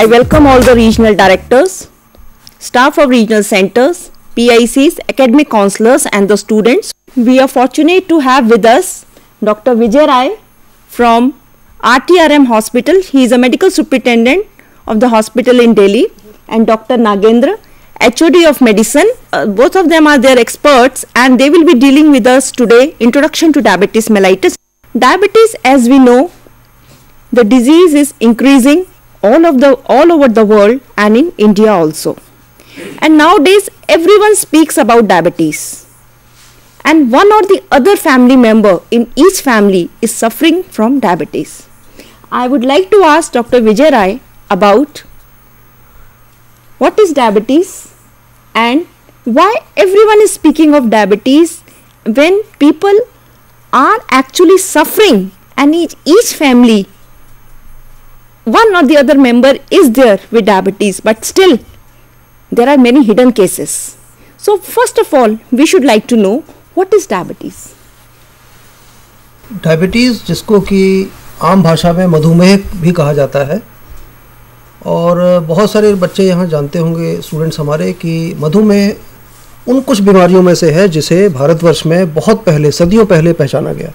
I welcome all the regional directors, staff of regional centers, PICs, academic counselors and the students. We are fortunate to have with us Dr. Vijay Rai from RTRM Hospital. He is a medical superintendent of the hospital in Delhi, and Dr. Nagendra, HOD of medicine. Both of them are their experts and they will be dealing with us today. Introduction to diabetes mellitus. Diabetes, as we know, the disease is increasing all over the world and in India also. And nowadays everyone speaks about diabetes, and one or the other family member in each family is suffering from diabetes. I would like to ask Dr. Vijay Rai about what is diabetes and why everyone is speaking of diabetes when people are actually suffering, and each family, one or the other member is there with diabetes, but still there are many hidden cases. So first of all, we should like to know what is diabetes. Diabetes, जिसको कि आम भाषा में मधुमेह भी कहा जाता है, और बहुत सारे बच्चे यहाँ जानते होंगे, स्टूडेंट्स हमारे, कि मधुमेह उन कुछ बीमारियों में से है जिसे भारतवर्ष में बहुत पहले, सदियों पहले पहचाना गया।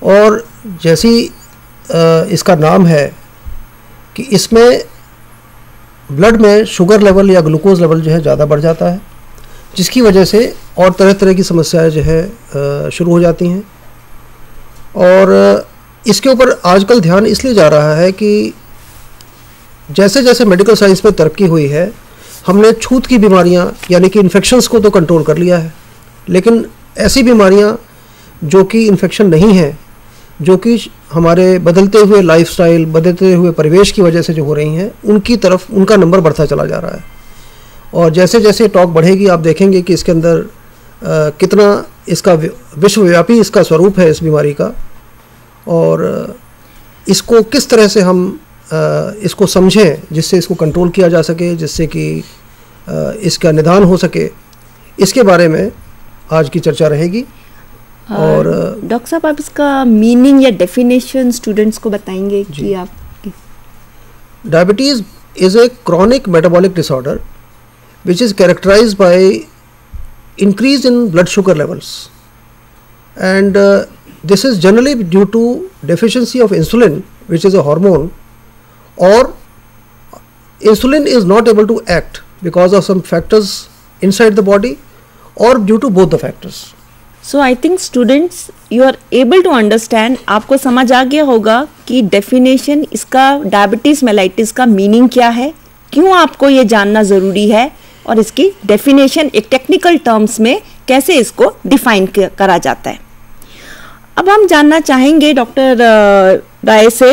और जैसी इसका नाम है कि इसमें ब्लड में शुगर लेवल या ग्लूकोज लेवल जो है ज़्यादा बढ़ जाता है, जिसकी वजह से और तरह तरह की समस्याएं जो है शुरू हो जाती हैं। और इसके ऊपर आजकल ध्यान इसलिए जा रहा है कि जैसे जैसे मेडिकल साइंस में तरक्की हुई है, हमने छूत की बीमारियां यानी कि इन्फेक्शंस को तो कंट्रोल कर लिया है, लेकिन ऐसी बीमारियां जो कि इन्फेक्शन नहीं है, जो कि हमारे बदलते हुए लाइफस्टाइल, बदलते हुए परिवेश की वजह से जो हो रही हैं, उनकी तरफ उनका नंबर बढ़ता चला जा रहा है। और जैसे जैसे टॉक बढ़ेगी, आप देखेंगे कि इसके अंदर कितना इसका विश्वव्यापी इसका स्वरूप है इस बीमारी का, और इसको किस तरह से हम इसको समझें जिससे इसको कंट्रोल किया जा सके, जिससे कि इसका निदान हो सके, इसके बारे में आज की चर्चा रहेगी। और डॉक्टर साहब, आप इसका मीनिंग या डेफिनेशन स्टूडेंट्स को बताएंगे कि आप। Diabetes is a chronic metabolic disorder which is characterized by increase in blood sugar levels, and this is generally due to deficiency of insulin, which is a hormone, or insulin is not able to act because of some factors inside the body, or due to both the factors. So I think students, you are able to understand, आपको समझ आ गया होगा कि definition इसका diabetes mellitus का meaning क्या है, क्यों आपको ये जानना ज़रूरी है, और इसकी डेफिनेशन एक टेक्निकल टर्म्स में कैसे इसको डिफाइन करा जाता है। अब हम जानना चाहेंगे डॉक्टर राय से,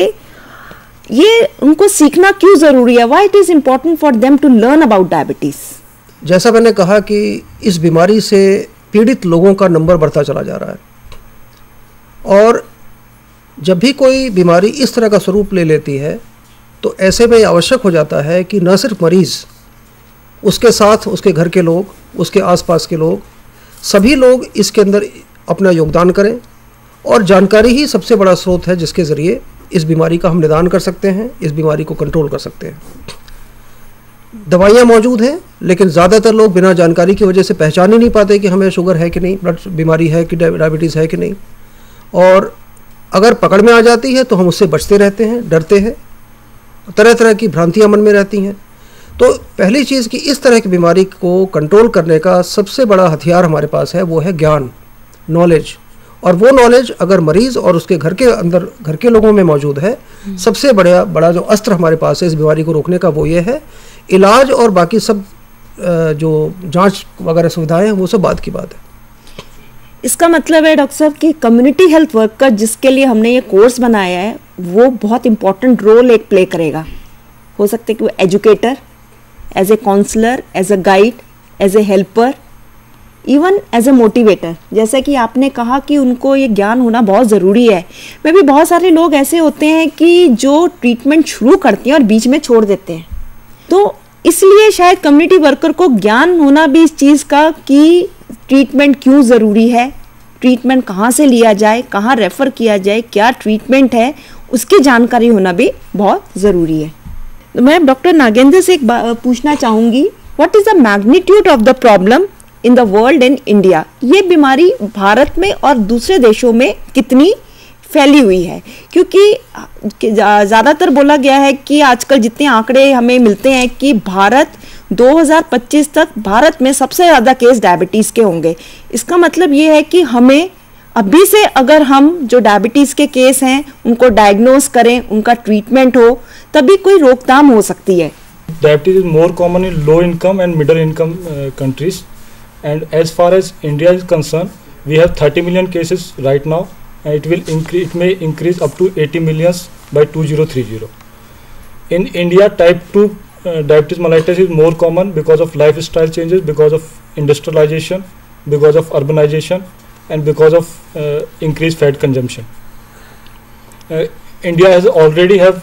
ये उनको सीखना क्यों ज़रूरी है, why it is important for them to learn about diabetes. जैसा मैंने कहा कि इस बीमारी से पीड़ित लोगों का नंबर बढ़ता चला जा रहा है, और जब भी कोई बीमारी इस तरह का स्वरूप ले लेती है, तो ऐसे में आवश्यक हो जाता है कि न सिर्फ मरीज़, उसके साथ उसके घर के लोग, उसके आसपास के लोग, सभी लोग इसके अंदर अपना योगदान करें। और जानकारी ही सबसे बड़ा स्रोत है जिसके ज़रिए इस बीमारी का हम निदान कर सकते हैं, इस बीमारी को कंट्रोल कर सकते हैं। दवाइयाँ मौजूद हैं, लेकिन ज़्यादातर लोग बिना जानकारी की वजह से पहचान ही नहीं पाते कि हमें शुगर है कि नहीं, ब्लड बीमारी है कि डायबिटीज़ है कि नहीं, और अगर पकड़ में आ जाती है तो हम उससे बचते रहते हैं, डरते हैं, तरह तरह की भ्रांतियाँ मन में रहती हैं। तो पहली चीज़ कि इस तरह की बीमारी को कंट्रोल करने का सबसे बड़ा हथियार हमारे पास है, वो है ज्ञान, नॉलेज। और वो नॉलेज अगर मरीज़ और उसके घर के अंदर, घर के लोगों में मौजूद है, सबसे बड़ा जो अस्त्र हमारे पास है इस बीमारी को रोकने का, वो ये है। इलाज और बाकी सब जो जांच वगैरह सुविधाएं हैं, वो सब बात की बात है। इसका मतलब है डॉक्टर साहब कि कम्युनिटी हेल्थ वर्कर जिसके लिए हमने ये कोर्स बनाया है, वो बहुत इंपॉर्टेंट रोल एक प्ले करेगा। हो सकता है कि वो educator, as a counsellor, as a guide, as a helper, even as a motivator, जैसा कि आपने कहा कि उनको ये ज्ञान होना बहुत ज़रूरी है। मे भी बहुत सारे लोग ऐसे होते हैं कि जो ट्रीटमेंट शुरू करते हैं और बीच में छोड़ देते हैं, तो इसलिए शायद कम्युनिटी वर्कर को ज्ञान होना भी इस चीज़ का कि ट्रीटमेंट क्यों ज़रूरी है, ट्रीटमेंट कहाँ से लिया जाए, कहाँ रेफ़र किया जाए, क्या ट्रीटमेंट है, उसकी जानकारी होना भी बहुत ज़रूरी है। मैं डॉक्टर नागेंद्र से एक पूछना चाहूँगी, what is the magnitude of the problem in the world and India? ये बीमारी भारत में और दूसरे देशों में कितनी फैली हुई है? क्योंकि ज़्यादातर बोला गया है कि आजकल जितने आंकड़े हमें मिलते हैं कि भारत 2025 तक भारत में सबसे ज़्यादा केस डायबिटीज़ के होंगे। इसका मतलब ये है कि हमें अभी से अगर हम जो डायबिटीज़ के केस हैं उनको डायग्नोज करें, उनका ट्रीटमेंट हो, तभी कोई रोकथाम हो सकती है। Diabetes is more common in low income and middle income countries, and as far as India is concerned, we have 30 million cases right now, and it may increase up to 80 million by 2030. In India, type 2 diabetes mellitus is more common because of lifestyle changes, because of industrialization, because of urbanization, and because of increased fat consumption. India has already have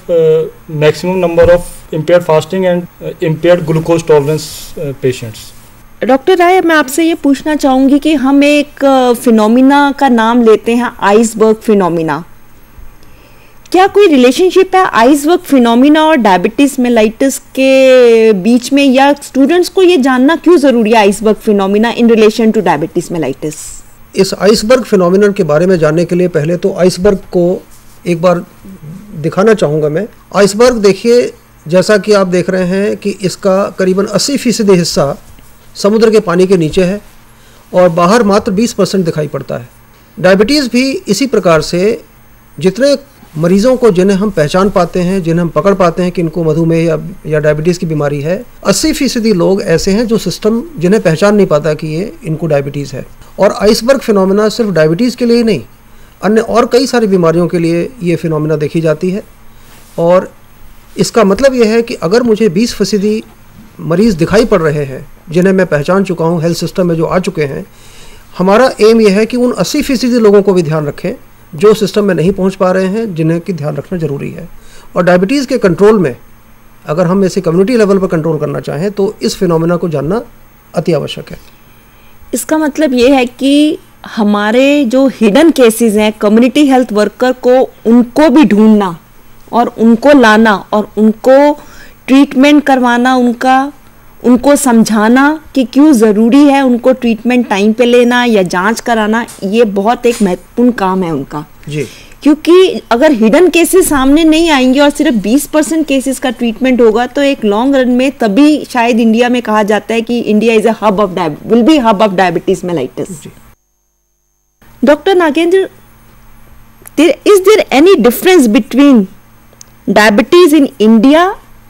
maximum number of impaired fasting and impaired glucose tolerance patients. Doctor Rai, मैं आपसे ये पूछना चाहूँगी कि हम एक phenomena का नाम लेते हैं, आइसबर्ग फिनोमिना। क्या कोई रिलेशनशिप है आइसबर्ग फिनोमिना और डायबिटीज मेलाइटिस के बीच में, या स्टूडेंट्स को ये जानना क्यों ज़रूरी है iceberg phenomena in relation two diabetes mellitus? इस आइसबर्ग फिनोमिनन के बारे में जानने के लिए पहले तो आइसबर्ग को एक बार दिखाना चाहूँगा मैं। आइसबर्ग देखिए, जैसा कि आप देख रहे हैं कि इसका करीबन 80% हिस्सा समुद्र के पानी के नीचे है और बाहर मात्र 20% दिखाई पड़ता है। डायबिटीज़ भी इसी प्रकार से, जितने मरीज़ों को जिन्हें हम पहचान पाते हैं, जिन्हें हम पकड़ पाते हैं कि इनको मधुमेह या डायबिटीज़ की बीमारी है, 80% लोग ऐसे हैं जो सिस्टम जिन्हें पहचान नहीं पाता कि ये इनको डायबिटीज़ है। और आइसबर्ग फिनोमिना सिर्फ डायबिटीज़ के लिए ही नहीं, अन्य और कई सारी बीमारियों के लिए ये फिनोमिना देखी जाती है। और इसका मतलब ये है कि अगर मुझे 20% मरीज़ दिखाई पड़ रहे हैं जिन्हें मैं पहचान चुका हूँ, हेल्थ सिस्टम में जो आ चुके हैं, हमारा एम ये है कि उन 80% लोगों को भी ध्यान रखें जो सिस्टम में नहीं पहुँच पा रहे हैं, जिन्हें कि ध्यान रखना ज़रूरी है। और डायबिटीज़ के कंट्रोल में अगर हम इसे कम्युनिटी लेवल पर कंट्रोल करना चाहें तो इस फिनोमिना को जानना अति आवश्यक है। इसका मतलब ये है कि हमारे जो हिडन केसेस हैं, कम्युनिटी हेल्थ वर्कर को उनको भी ढूंढना और उनको लाना और उनको ट्रीटमेंट करवाना, उनको समझाना कि क्यों ज़रूरी है उनको ट्रीटमेंट टाइम पे लेना या जांच कराना, ये बहुत एक महत्वपूर्ण काम है उनका जी। क्योंकि अगर हिडन केसेस सामने नहीं आएंगे और सिर्फ 20% केसेस का ट्रीटमेंट होगा तो एक लॉन्ग रन में तभी शायद इंडिया में कहा जाता है कि India is will be hub of diabetes mellitus. Doctor Nagendra, is there any difference between diabetes in India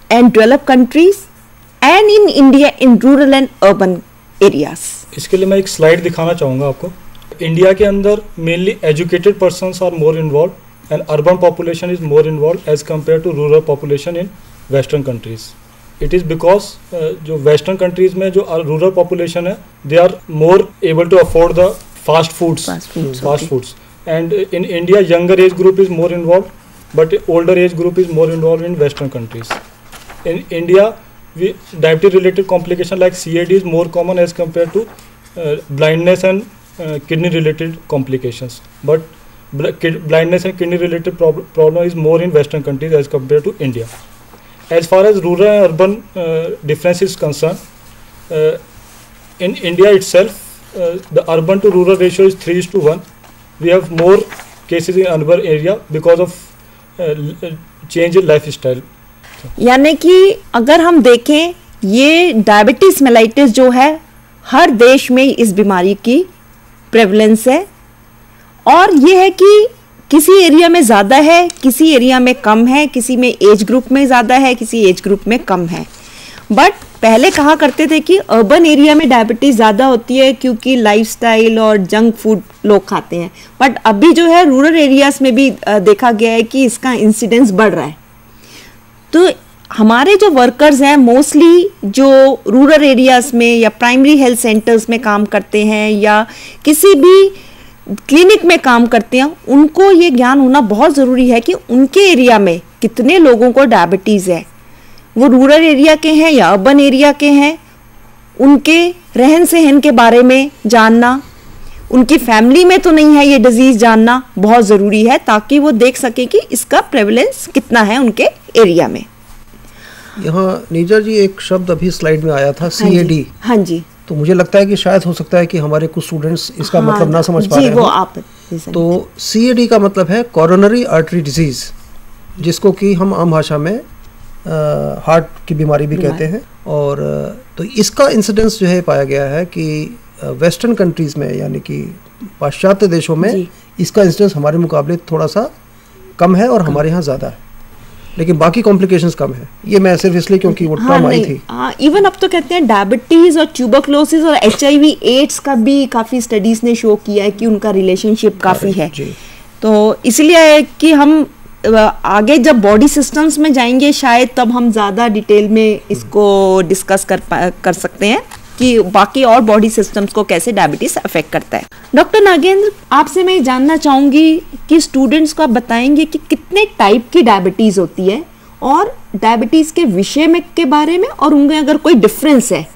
and developed countries and in India in rural and urban areas? इसके लिए मैं एक स्लाइड दिखाना चाहूँगा आपको। इंडिया के अंदर mainly educated persons are more involve and urban population is more involve as compare to rural population in western countries. It is because जो वेस्टर्न कंट्रीज में जो रूरल पॉपुलेशन है, they are more able to afford the fast foods, and in India younger age group is more involved, but older age group is more involved in western countries. In India, diabetes related complication like CAD is more common as compared to blindness and kidney related complications, but blindness and kidney related problem is more in western countries as compared to India. As far as rural and urban difference is concerned, in India itself, the urban to rural ratio is 3:1. We have more cases in urban area because of change in lifestyle. यानी कि अगर हम देखें, ये diabetes mellitus जो है हर देश में इस बीमारी की प्रेवलेंस है, और ये है कि किसी एरिया में ज़्यादा है, किसी एरिया में कम है, किसी में एज ग्रुप में ज़्यादा है, किसी एज ग्रुप में कम है। बट पहले कहा करते थे कि अर्बन एरिया में डायबिटीज़ ज़्यादा होती है क्योंकि लाइफस्टाइल और जंक फूड लोग खाते हैं, बट अभी जो है रूरल एरियाज़ में भी देखा गया है कि इसका इंसिडेंस बढ़ रहा है। तो हमारे जो वर्कर्स हैं मोस्टली जो रूरल एरियाज़ में या प्राइमरी हेल्थ सेंटर्स में काम करते हैं या किसी भी क्लिनिक में काम करते हैं, उनको ये ज्ञान होना बहुत ज़रूरी है कि उनके एरिया में कितने लोगों को डायबिटीज़ है, वो रूरल एरिया के हैं या अर्बन एरिया के हैं, उनके रहन सहन के बारे में जानना, उनकी फैमिली में तो नहीं है ये डिजीज़ जानना बहुत ज़रूरी है ताकि वो देख सके कि इसका प्रेवलेंस कितना है उनके एरिया में। यहाँ नीरजा जी एक शब्द अभी स्लाइड में आया था, CAD। हाँ जी। तो मुझे लगता है कि शायद हो सकता है कि हमारे कुछ स्टूडेंट्स इसका मतलब ना समझ पा रहे वो हो। आप तो CAD का मतलब है कोरोनरी आर्टरी डिजीज, जिसको कि हम आम भाषा में हार्ट की बीमारी भी कहते हैं। और तो इसका इंसिडेंस जो है पाया गया है कि वेस्टर्न कंट्रीज़ में, यानी कि पाश्चात्य देशों में इसका इंसिडेंस हमारे मुकाबले थोड़ा सा कम है और हमारे यहाँ ज़्यादा है, लेकिन बाकी कॉम्प्लिकेशंस कम है। ये मैं सिर्फ इसलिए क्योंकि वो टर्म आई थी। इवन अब तो कहते हैं डायबिटीज और ट्यूबरक्लोसिस और HIV एड्स का भी काफ़ी स्टडीज़ ने शो किया है कि उनका रिलेशनशिप काफ़ी है। तो इसलिए कि हम आगे जब बॉडी सिस्टम्स में जाएंगे शायद तब हम ज़्यादा डिटेल में इसको डिस्कस कर सकते हैं कि बाकी और बॉडी सिस्टम्स को कैसे डायबिटीज अफेक्ट करता है। डॉक्टर नागेंद्र, आपसे मैं जानना चाहूँगी कि स्टूडेंट्स को आप बताएंगे कि कितने टाइप की डायबिटीज़ होती है और डायबिटीज़ के विषय में के बारे में, और उनमें अगर कोई डिफरेंस है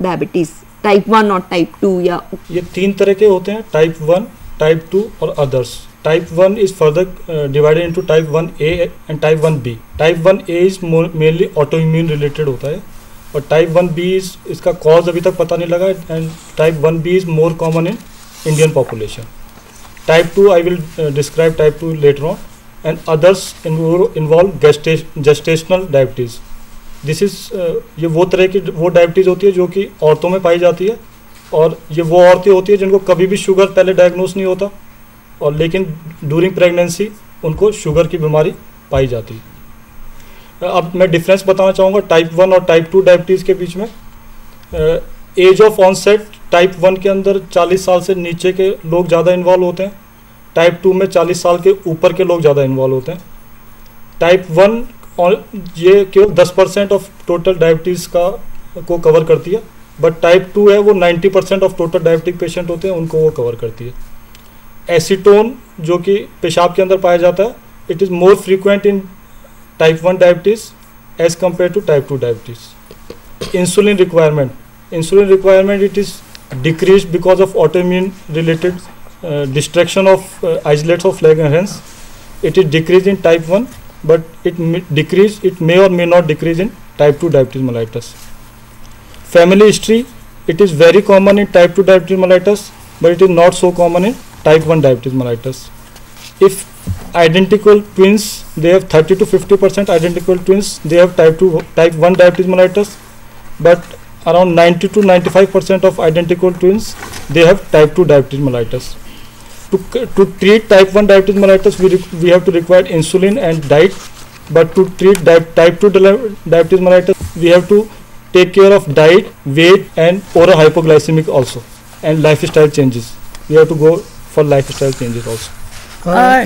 डायबिटीज़ टाइप 1 और टाइप 2 या। ये 3 तरह के होते हैं, टाइप 1, टाइप 2 और others. Type 1 is further divided into type 1A and type 1B. Type 1A is mainly autoimmune related होता है, और टाइप 1B इसका कॉज अभी तक पता नहीं लगा, and type 1B is more common in Indian population. Type 2 I will describe type 2 later on, and others involve gestational diabetes. This is ये वो तरह की वो डायबिटीज़ होती है जो कि औरतों में पाई जाती है, और ये वो औरतें होती है जिनको कभी भी शुगर पहले डायग्नोस नहीं होता, और लेकिन ड्यूरिंग प्रेगनेंसी उनको शुगर की बीमारी पाई जाती है। अब मैं डिफरेंस बताना चाहूँगा टाइप 1 और टाइप 2 डायबिटीज़ के बीच में। एज ऑफ ऑनसेट टाइप 1 के अंदर 40 साल से नीचे के लोग ज़्यादा इन्वॉल्व होते हैं, टाइप 2 में 40 साल के ऊपर के लोग ज़्यादा इन्वॉल्व होते हैं। टाइप 1 ये केवल 10% ऑफ टोटल डायबिटीज़ को कवर करती है, बट टाइप 2 है वो 90% ऑफ टोटल डायबिटिक पेशेंट होते हैं, उनको वो कवर करती है। एसीटोन जो कि पेशाब के अंदर पाया जाता है, it is more frequent in type 1 diabetes as compare to type 2 diabetes. Insulin requirement it is decrease because of autoimmune related destruction of isolates of Langerhans. It is decreased in type 1, but it may or may not decrease in type 2 diabetes mellitus. Family history, it is very common in type 2 diabetes mellitus, but it is not so common in type 1 diabetes mellitus. If identical twins, they have 30 to 50% identical twins, they have type 1 diabetes mellitus, but around 90 to 95% of identical twins, they have type 2 diabetes mellitus. To treat type 1 diabetes mellitus, we have to require insulin and diet, but to treat type 2 diabetes mellitus, we have to take care of diet, weight and oral hypoglycemic also, and lifestyle changes. We have to go for lifestyle changes also.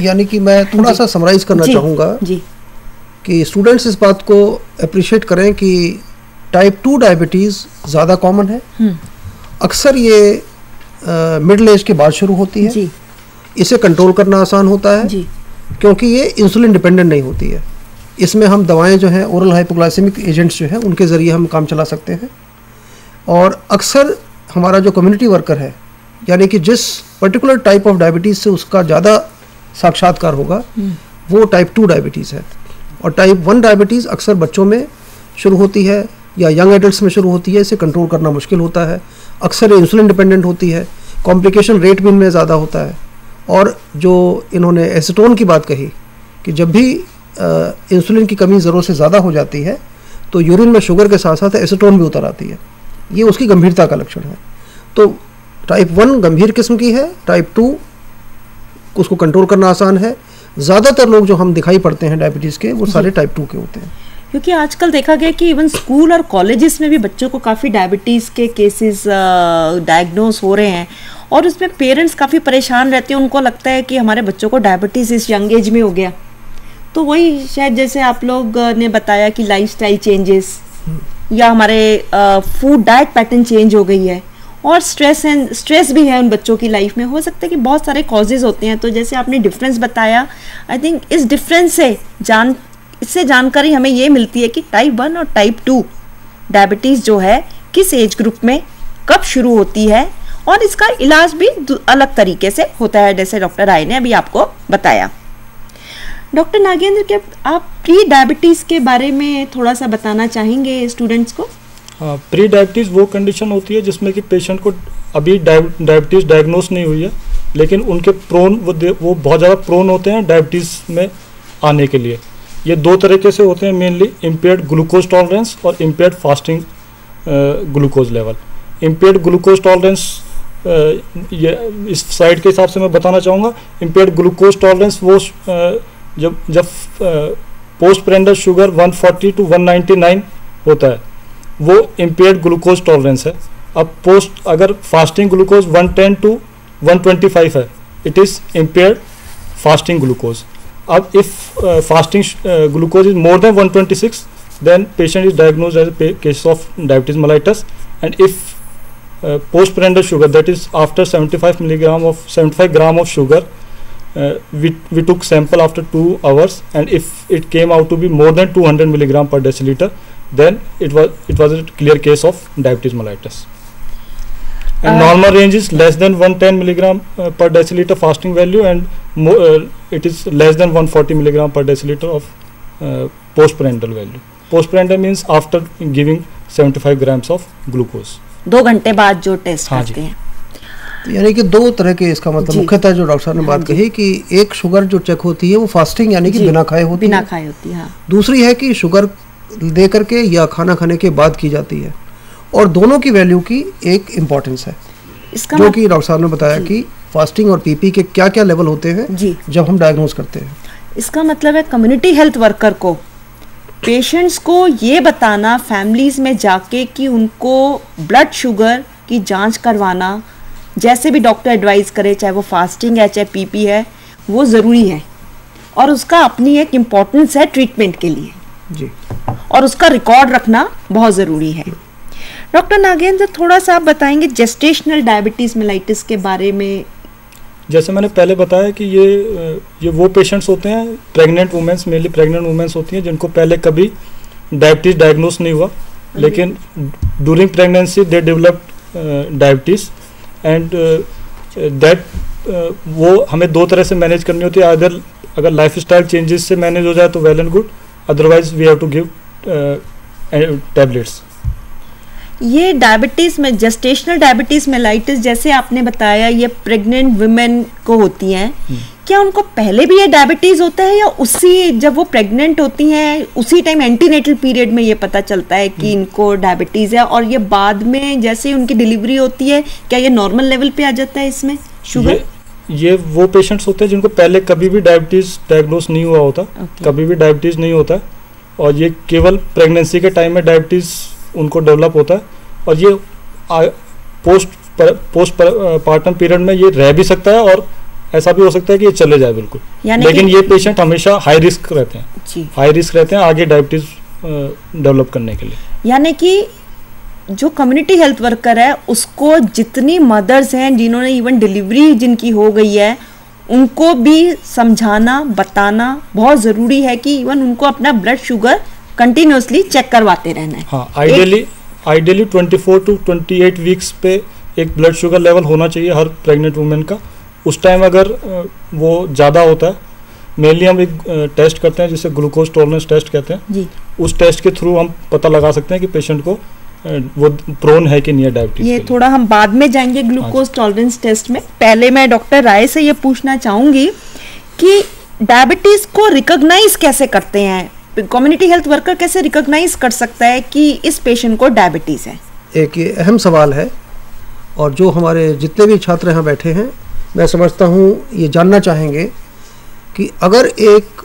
यानी कि मैं थोड़ा सा summarise करना चाहूँगा कि students इस बात को अप्रिशिएट करें कि टाइप 2 डायबिटीज़ ज़्यादा कॉमन है। अक्सर ये मिडिल एज के बाद शुरू होती है। इसे कंट्रोल करना आसान होता है क्योंकि ये इंसुलिन डिपेंडेंट नहीं होती है। इसमें हम दवाएं जो हैं ओरल हाइपोग्लाइसेमिक एजेंट्स जो हैं उनके ज़रिए हम काम चला सकते हैं। और अक्सर हमारा जो कम्युनिटी वर्कर है, यानी कि जिस पर्टिकुलर टाइप ऑफ डायबिटीज़ से उसका ज़्यादा साक्षात्कार होगा, वो टाइप 2 डायबिटीज़ है। और टाइप 1 डायबिटीज़ अक्सर बच्चों में शुरू होती है या यंग एडल्ट्स में शुरू होती है। इसे कंट्रोल करना मुश्किल होता है। अक्सर इंसुलिन डिपेंडेंट होती है, कॉम्प्लिकेशन रेट भी इनमें ज़्यादा होता है। और जो इन्होंने एसीटोन की बात कही कि जब भी इंसुलिन की कमी ज़रूरत से ज़्यादा हो जाती है तो यूरिन में शुगर के साथ साथ एसीटोन भी उतर आती है। ये उसकी गंभीरता का लक्षण है। तो टाइप 1 गंभीर किस्म की है, टाइप 2 उसको कंट्रोल करना आसान है। ज़्यादातर लोग जो हम दिखाई पड़ते हैं डायबिटीज़ के, वो सारे टाइप 2 के होते हैं। क्योंकि आजकल देखा गया कि इवन स्कूल और कॉलेजेस में भी बच्चों को काफ़ी डायबिटीज़ के केसेस डायग्नोस हो रहे हैं, और उसमें पेरेंट्स काफ़ी परेशान रहते हैं। उनको लगता है कि हमारे बच्चों को डायबिटीज़ इस यंग एज में हो गया। तो वही शायद जैसे आप लोग ने बताया कि लाइफस्टाइल चेंजेस या हमारे फूड डाइट पैटर्न चेंज हो गई है, और स्ट्रेस भी है उन बच्चों की लाइफ में। हो सकता है कि बहुत सारे कॉजेज़ होते हैं। तो जैसे आपने डिफरेंस बताया, आई थिंक इस डिफरेंस से इससे जानकारी हमें ये मिलती है कि टाइप 1 और टाइप 2 डायबिटीज़ जो है किस एज ग्रुप में कब शुरू होती है, और इसका इलाज भी अलग तरीके से होता है, जैसे डॉक्टर राय ने अभी आपको बताया। डॉक्टर नागेंद्र, क्या आप प्री डायबिटीज़ के बारे में थोड़ा सा बताना चाहेंगे स्टूडेंट्स को? हाँ, प्री डायबिटीज़ वो कंडीशन होती है जिसमें कि पेशेंट को अभी डायबिटीज़ डायग्नोस नहीं हुई है, लेकिन उनके वो बहुत ज़्यादा प्रोन होते हैं डायबिटीज़ में आने के लिए। ये दो तरीके से होते हैं मेनली, इम्पेयर्ड ग्लूकोज टॉलरेंस और impaired fasting glucose level. Impaired glucose tolerance ये इस साइड के हिसाब से मैं बताना चाहूँगा। इम्पेयर्ड ग्लूकोज टॉलरेंस वो जब पोस्ट प्रेंडल शुगर 140 to 199 होता है, वो इम्पेयर्ड ग्लूकोज टॉलरेंस है। अब अगर फास्टिंग ग्लूकोज 110 to 125 है, it is impaired fasting glucose. अब if fasting glucose is more than 126, then patient is diagnosed as a case of diabetes mellitus. And if postprandial sugar, that is after 75 gram of sugar, we took sample after 2 hours, and if it came out to be more than 200 milligram per deciliter, then it was a clear case of diabetes mellitus. And normal range is less than 110 milligram per deciliter fasting value, and it is less than 140 milligram per deciliter of postprandial value. Postprandial means after giving 75 grams of glucose. 2 घंटे बाद जो test करते हैं। यानी कि दो तरह के इसका मतलब मुख्यतः जो डॉक्टर साहब ने बात कही कि एक शुगर जो चेक होती है वो फास्टिंग यानी कि बिना खाए होती है। हाँ। दूसरी है कि शुगर दे करके या खाना खाने के बाद की जाती है, और दोनों की वैल्यू की एक इम्पोर्टेंस है, जो कि डॉक्टर साहब ने बताया कि फास्टिंग और पीपी के क्या क्या लेवल होते हैं जब हम डायग्नोज करते हैं। इसका मतलब है कम्युनिटी हेल्थ वर्कर को पेशेंट्स को ये बताना फैमिलीज में जाके कि उनको ब्लड शुगर की जांच करवाना, जैसे भी डॉक्टर एडवाइस करे, चाहे वो फास्टिंग है चाहे पीपी है, वो ज़रूरी है और उसका अपनी एक इम्पोर्टेंस है ट्रीटमेंट के लिए जी, और उसका रिकॉर्ड रखना बहुत ज़रूरी है। डॉक्टर नागेंद्र, थोड़ा सा आप बताएंगे जेस्टेशनल डायबिटीज़ मेलाइटिस के बारे में? जैसे मैंने पहले बताया कि ये वो पेशेंट्स होते हैं, pregnant women's, mainly pregnant women's होती हैं जिनको पहले कभी डायबिटीज़ डायग्नोस नहीं हुआ, लेकिन during pregnancy they developed diabetes, and that वो हमें दो तरह से मैनेज करनी होती है। अगर लाइफस्टाइल चेंजेस से मैनेज हो जाए तो well and good, otherwise we have to give tablets. ये डायबिटीज़ में जेस्टेशनल डायबिटीज़ मेलाइटिस जैसे आपने बताया ये प्रेग्नेंट वुमेन को होती हैं, क्या उनको पहले भी ये डायबिटीज़ होता है या उसी जब वो प्रेग्नेंट होती हैं उसी टाइम एंटीनेटल पीरियड में ये पता चलता है कि इनको डायबिटीज़ है, और ये बाद में जैसे उनकी डिलीवरी होती है क्या ये नॉर्मल लेवल पे आ जाता है इसमें शुगर? ये वो पेशेंट्स होते हैं जिनको पहले कभी भी डायबिटीज़ डायग्नोस नहीं हुआ होता, कभी भी डायबिटीज़ नहीं होता, और ये केवल प्रेगनेंसी के टाइम में डायबिटीज़ उनको डेवलप होता है, और ये पोस्ट पार्टम पीरियड में ये रह भी सकता है और ऐसा भी हो सकता है कि ये चले जाए बिल्कुल, लेकिन ये पेशेंट हमेशा हाई रिस्क रहते हैं आगे डायबिटीज़ डेवलप करने के लिए। यानी कि जो कम्युनिटी हेल्थ वर्कर है उसको जितनी मदर्स हैं जिन्होंने इवन डिलीवरी जिनकी हो गई है उनको भी समझाना बताना बहुत ज़रूरी है कि इवन उनको अपना ब्लड शुगर कंटिन्यूसली चेक करवाते रहना है। हाँ, आइडियली 24 to 28 वीक्स पे एक ब्लड शुगर लेवल होना चाहिए हर प्रेग्नेंट वुमेन का। उस टाइम अगर वो ज़्यादा होता है, मेनली हम एक टेस्ट करते हैं जिसे ग्लूकोज टॉलरेंस टेस्ट कहते हैं जी। उस टेस्ट के थ्रू हम पता लगा सकते हैं कि पेशेंट को वो प्रोन है कि नहीं है डायबिटीज। ये थोड़ा हम बाद में जाएंगे ग्लूकोज टॉलरेंस टेस्ट में। पहले मैं डॉक्टर राय से ये पूछना चाहूँगी कि डायबिटीज़ को रिकॉग्नाइज कैसे करते हैं, कम्युनिटी हेल्थ वर्कर कैसे रिकॉग्नाइज कर सकता है कि इस पेशेंट को डायबिटीज़ है? एक ये अहम सवाल है, और जो हमारे जितने भी छात्र यहाँ बैठे हैं मैं समझता हूँ ये जानना चाहेंगे कि अगर एक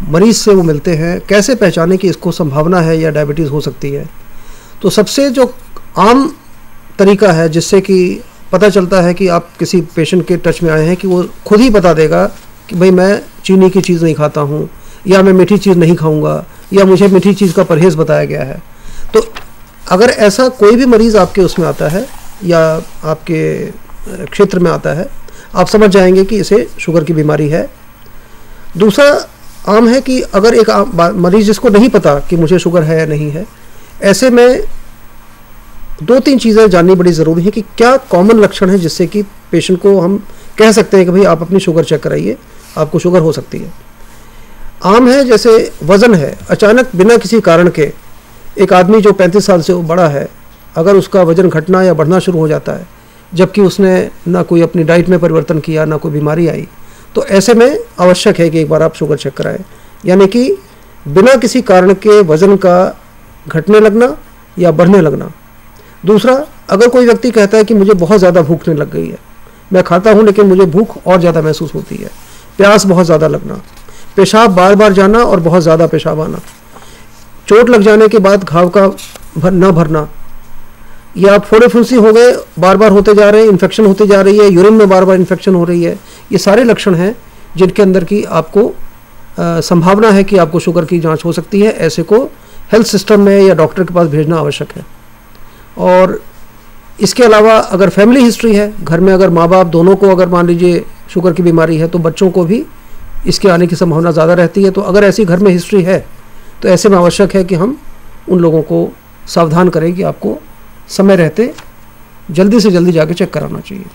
मरीज़ से वो मिलते हैं कैसे पहचाने कि इसको संभावना है या डायबिटीज़ हो सकती है। तो सबसे जो आम तरीका है जिससे कि पता चलता है कि आप किसी पेशेंट के टच में आए हैं कि वो खुद ही बता देगा कि भाई मैं चीनी की चीज़ नहीं खाता हूँ, या मैं मीठी चीज़ नहीं खाऊंगा, या मुझे मीठी चीज़ का परहेज़ बताया गया है। तो अगर ऐसा कोई भी मरीज़ आपके उसमें आता है या आपके क्षेत्र में आता है, आप समझ जाएंगे कि इसे शुगर की बीमारी है। दूसरा आम है कि अगर एक मरीज़ जिसको नहीं पता कि मुझे शुगर है या नहीं है, ऐसे में 2-3 चीज़ें जाननी बड़ी ज़रूरी है कि क्या कॉमन लक्षण है जिससे कि पेशेंट को हम कह सकते हैं कि भाई आप अपनी शुगर चेक कराइए, आपको शुगर हो सकती है। आम है, जैसे वज़न है, अचानक बिना किसी कारण के एक आदमी जो 35 साल से बड़ा है, अगर उसका वज़न घटना या बढ़ना शुरू हो जाता है, जबकि उसने ना कोई अपनी डाइट में परिवर्तन किया, ना कोई बीमारी आई, तो ऐसे में आवश्यक है कि एक बार आप शुगर चेक कराएं। यानी कि बिना किसी कारण के वज़न का घटने लगना या बढ़ने लगना। दूसरा, अगर कोई व्यक्ति कहता है कि मुझे बहुत ज़्यादा भूखने लग गई है, मैं खाता हूँ लेकिन मुझे भूख और ज़्यादा महसूस होती है, प्यास बहुत ज़्यादा लगना, पेशाब बार बार जाना और बहुत ज़्यादा पेशाब आना, चोट लग जाने के बाद घाव का न भरना, या फोड़े फुंसी हो गए, बार बार होते जा रहे हैं, इन्फेक्शन होती जा रही है, यूरिन में बार बार इन्फेक्शन हो रही है, ये सारे लक्षण हैं जिनके अंदर की आपको संभावना है कि आपको शुगर की जांच हो सकती है। ऐसे को हेल्थ सिस्टम में या डॉक्टर के पास भेजना आवश्यक है। और इसके अलावा अगर फैमिली हिस्ट्री है, घर में अगर माँ बाप दोनों को अगर मान लीजिए शुगर की बीमारी है, तो बच्चों को भी इसके आने की संभावना ज़्यादा रहती है। तो अगर ऐसी घर में हिस्ट्री है तो ऐसे में आवश्यक है कि हम उन लोगों को सावधान करें कि आपको समय रहते जल्दी से जल्दी जाके चेक कराना चाहिए।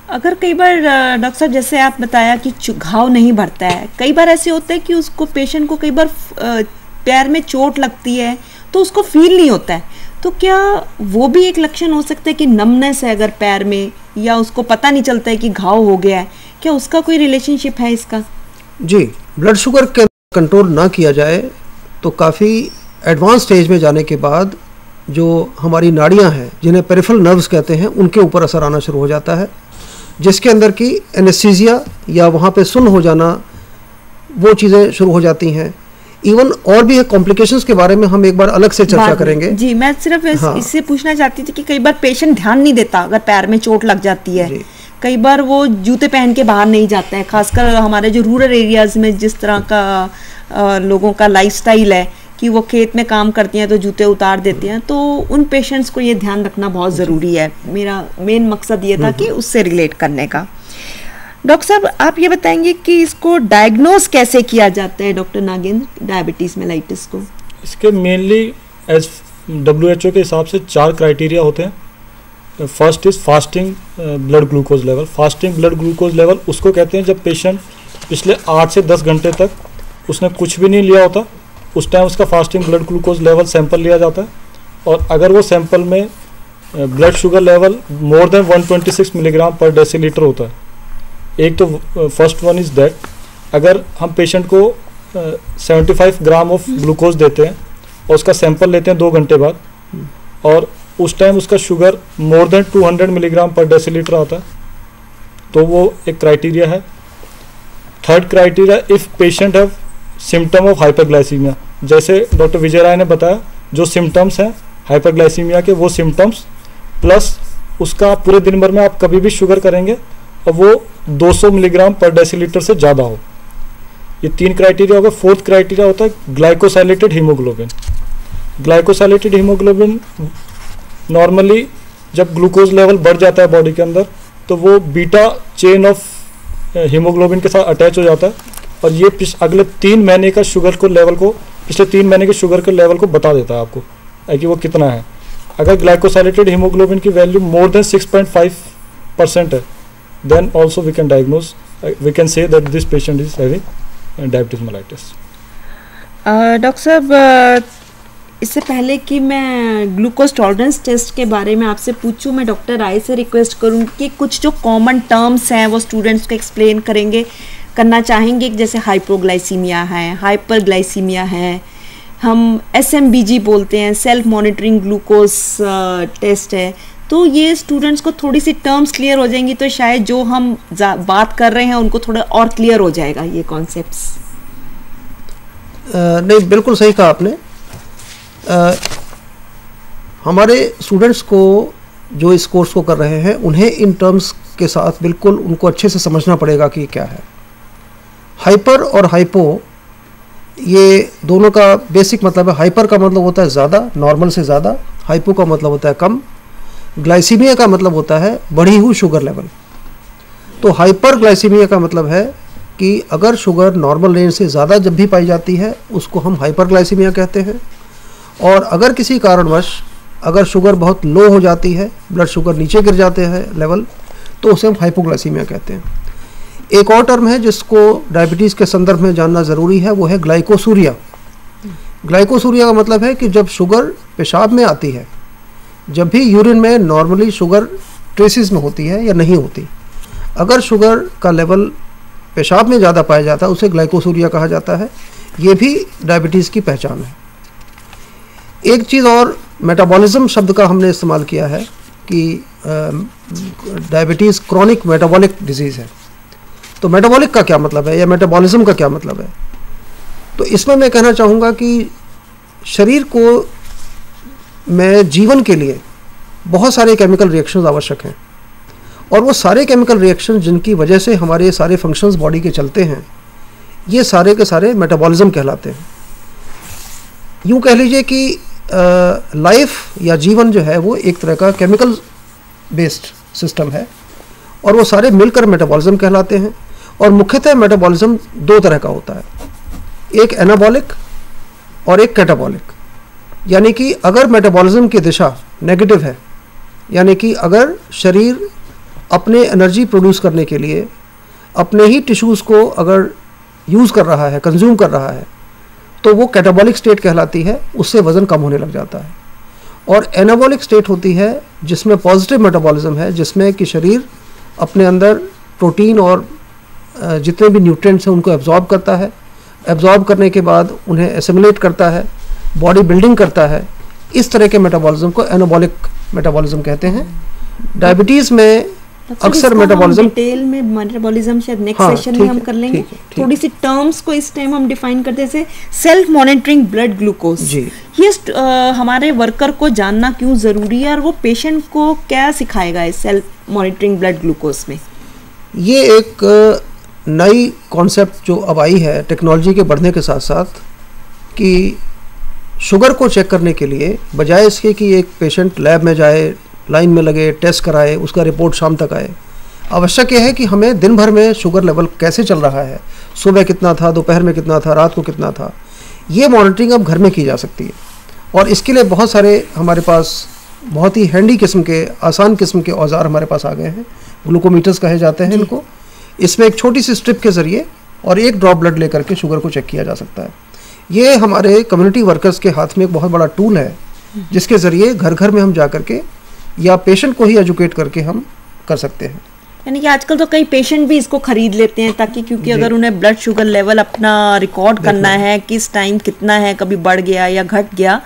अगर कई बार डॉक्टर साहब, जैसे आप बताया कि घाव नहीं भरता है, कई बार ऐसे होता है कि उसको पेशेंट को कई बार पैर में चोट लगती है तो उसको फील नहीं होता है, तो क्या वो भी एक लक्षण हो सकता है कि नमनेस है अगर पैर में, या उसको पता नहीं चलता है कि घाव हो गया है, क्या उसका कोई रिलेशनशिप है इसका? जी, ब्लड शुगर के कंट्रोल ना किया जाए तो काफ़ी एडवांस स्टेज में जाने के बाद जो हमारी नाड़ियां हैं, जिन्हें पेरिफेरल नर्व्स कहते हैं, उनके ऊपर असर आना शुरू हो जाता है, जिसके अंदर की एनेस्थीसिया या वहाँ पे सुन्न हो जाना, वो चीज़ें शुरू हो जाती हैं। इवन और भी कॉम्प्लिकेशंस के बारे में हम एक बार अलग से चर्चा करेंगे। जी, मैं सिर्फ इससे पूछना चाहती थी कि कई बार पेशेंट ध्यान नहीं देता अगर पैर में चोट लग जाती है, कई बार वो जूते पहन के बाहर नहीं जाता है, खासकर हमारे जो रूरल एरियाज में जिस तरह का लोगों का लाइफस्टाइल है कि वो खेत में काम करती हैं तो जूते उतार देती हैं, तो उन पेशेंट्स को ये ध्यान रखना बहुत ज़रूरी है। मेरा मेन मकसद ये था कि उससे रिलेट करने का। डॉक्टर साहब, आप ये बताएंगे कि इसको डायग्नोज कैसे किया जाता है डॉक्टर नागेंद्र, डायबिटीज़ मेलाइटिस को? इसके मेनली एज WHO के हिसाब से 4 क्राइटेरिया होते हैं। First is fasting blood glucose level. Fasting blood glucose level उसको कहते हैं जब पेशेंट पिछले 8 से 10 घंटे तक उसने कुछ भी नहीं लिया होता, उस टाइम उसका fasting blood glucose level sample लिया जाता है। और अगर वो सैंपल में ब्लड शुगर लेवल मोर देन 126 मिलीग्राम पर डेसीलीटर होता है, एक तो फर्स्ट वन इज़ दैट। अगर हम पेशेंट को 75 ग्राम ऑफ ग्लूकोज देते हैं और उसका सैंपल लेते हैं 2 घंटे बाद, और उस टाइम उसका sugar more than 200 milligram per decilitre आता है, तो वो एक क्राइटेरिया है। Third criteria, if patient have symptom of hyperglycaemia, जैसे डॉक्टर विजय राय ने बताया, जो सिम्टम्स हैं हाइपरग्लाइसीमिया के, वो सिम्टम्स प्लस उसका पूरे दिन भर में आप कभी भी शुगर करेंगे और वो 200 मिलीग्राम पर डेसीलीटर से ज़्यादा हो, ये 3 क्राइटेरिया होगा। फोर्थ क्राइटेरिया होता है glycosylated haemoglobin. Glycosylated haemoglobin normally जब ग्लूकोज लेवल बढ़ जाता है बॉडी के अंदर, तो वो बीटा चेन ऑफ हीमोग्लोबिन के साथ अटैच हो जाता है, और ये अगले 3 महीने का शुगर को लेवल को, पिछले 3 महीने के शुगर के लेवल को बता देता है आपको कि वो कितना है। अगर ग्लाइकोसाइलेटेड हीमोग्लोबिन की वैल्यू मोर देन 6.5% है, then also we can say that this patient is having diabetes mellitus. Doctor साहब, इससे पहले कि मैं ग्लूकोज टॉलरेंस टेस्ट के बारे में आपसे पूछूं, मैं डॉक्टर राय से रिक्वेस्ट करूंगी कि कुछ जो कॉमन टर्म्स हैं वो स्टूडेंट्स को एक्सप्लेन करना चाहेंगे, जैसे हाइपोग्लाइसीमिया है, हाइपरग्लाइसीमिया है, हम SMBG बोलते हैं, सेल्फ मॉनिटरिंग ग्लूकोज टेस्ट है। तो ये स्टूडेंट्स को थोड़ी सी टर्म्स क्लियर हो जाएंगी तो शायद जो हम बात कर रहे हैं उनको थोड़ा और क्लियर हो जाएगा ये कॉन्सेप्ट्स। नहीं, बिल्कुल सही कहा आपने। हमारे स्टूडेंट्स को जो इस कोर्स को कर रहे हैं उन्हें इन टर्म्स के साथ बिल्कुल उनको अच्छे से समझना पड़ेगा कि क्या है। हाइपर और हाइपो, ये दोनों का बेसिक मतलब है। हाइपर का मतलब होता है ज़्यादा, नॉर्मल से ज़्यादा। हाइपो का मतलब होता है कम। ग्लाइसीमिया का मतलब होता है बढ़ी हुई शुगर लेवल। तो हाइपर ग्लाइसीमिया का मतलब है कि अगर शुगर नॉर्मल रेंज से ज़्यादा जब भी पाई जाती है उसको हम हाइपर ग्लाइसीमिया कहते हैं। और अगर किसी कारणवश अगर शुगर बहुत लो हो जाती है, ब्लड शुगर नीचे गिर जाते हैं लेवल, तो उसे हम हाइपोग्लाइसीमिया कहते हैं। एक और टर्म है जिसको डायबिटीज़ के संदर्भ में जानना ज़रूरी है, वो है ग्लाइकोसूरिया। ग्लाइकोसूरिया का मतलब है कि जब शुगर पेशाब में आती है, जब भी यूरिन में नॉर्मली शुगर ट्रेसिस में होती है या नहीं होती, अगर शुगर का लेवल पेशाब में ज़्यादा पाया जाता है उसे ग्लाइकोसूरिया कहा जाता है। ये भी डायबिटीज़ की पहचान है। एक चीज़ और, मेटाबॉलिज्म शब्द का हमने इस्तेमाल किया है कि डायबिटीज़ क्रॉनिक मेटाबॉलिक डिजीज़ है। तो मेटाबॉलिक का क्या मतलब है या मेटाबॉलिज्म का क्या मतलब है? तो इसमें मैं कहना चाहूँगा कि शरीर को में जीवन के लिए बहुत सारे केमिकल रिएक्शंस आवश्यक हैं, और वो सारे केमिकल रिएक्शन जिनकी वजह से हमारे सारे फंक्शंस बॉडी के चलते हैं, ये सारे के सारे मेटाबॉलिज्म कहलाते हैं। यूँ कह लीजिए कि लाइफ या जीवन जो है वो एक तरह का केमिकल बेस्ड सिस्टम है, और वो सारे मिलकर मेटाबॉलिज्म कहलाते हैं। और मुख्यतः मेटाबॉलिज्म दो तरह का होता है, एक एनाबॉलिक और एक कैटाबॉलिक। यानी कि अगर मेटाबॉलिज्म की दिशा नेगेटिव है, यानी कि अगर शरीर अपने एनर्जी प्रोड्यूस करने के लिए अपने ही टिश्यूज़ को अगर यूज़ कर रहा है, कंज्यूम कर रहा है, तो वो कैटाबॉलिक स्टेट कहलाती है, उससे वज़न कम होने लग जाता है। और एनाबॉलिक स्टेट होती है जिसमें पॉजिटिव मेटाबॉलिज्म है, जिसमें कि शरीर अपने अंदर प्रोटीन और जितने भी न्यूट्रिएंट्स हैं उनको एब्जॉर्ब करता है, एब्जॉर्ब करने के बाद उन्हें एसिमुलेट करता है, बॉडी बिल्डिंग करता है। इस तरह के मेटाबॉलिज्म को एनाबॉलिक मेटाबॉलिज्म कहते हैं। डायबिटीज़ में अक्सर मेटाबॉलिज्म डिटेल में मेटाबॉलिज्म शायद नेक्स्ट सेशन में हम कर लेंगे। थोड़ी सी टर्म्स को इस टाइम हम डिफाइन करते हैं, सेल्फ मॉनिटरिंग ब्लड ग्लूकोज। ये हमारे वर्कर को जानना क्यों ज़रूरी है और वो पेशेंट को क्या सिखाएगा इस सेल्फ मॉनिटरिंग ब्लड ग्लूकोज में? ये एक नई कॉन्सेप्ट जो अब आई है टेक्नोलॉजी के बढ़ने के साथ साथ, कि शुगर को चेक करने के लिए बजाय इसके कि एक पेशेंट लैब में जाए, लाइन में लगे, टेस्ट कराए, उसका रिपोर्ट शाम तक आए, आवश्यक यह है कि हमें दिन भर में शुगर लेवल कैसे चल रहा है, सुबह कितना था, दोपहर में कितना था, रात को कितना था, ये मॉनिटरिंग अब घर में की जा सकती है। और इसके लिए बहुत सारे हमारे पास बहुत ही हैंडी किस्म के, आसान किस्म के औजार हमारे पास आ गए हैं, ग्लूकोमीटर्स कहे जाते हैं इनको। इसमें एक छोटी सी स्ट्रिप के ज़रिए और एक ड्रॉप ब्लड लेकर के शुगर को चेक किया जा सकता है। ये हमारे कम्युनिटी वर्कर्स के हाथ में एक बहुत बड़ा टूल है, जिसके ज़रिए घर घर में हम जा कर के या पेशेंट को ही एजुकेट करके हम कर सकते हैं। यानी कि आजकल तो कई पेशेंट भी इसको खरीद लेते हैं ताकि, क्योंकि अगर उन्हें ब्लड शुगर लेवल अपना रिकॉर्ड करना है, किस टाइम कितना है, कभी बढ़ गया या घट गया,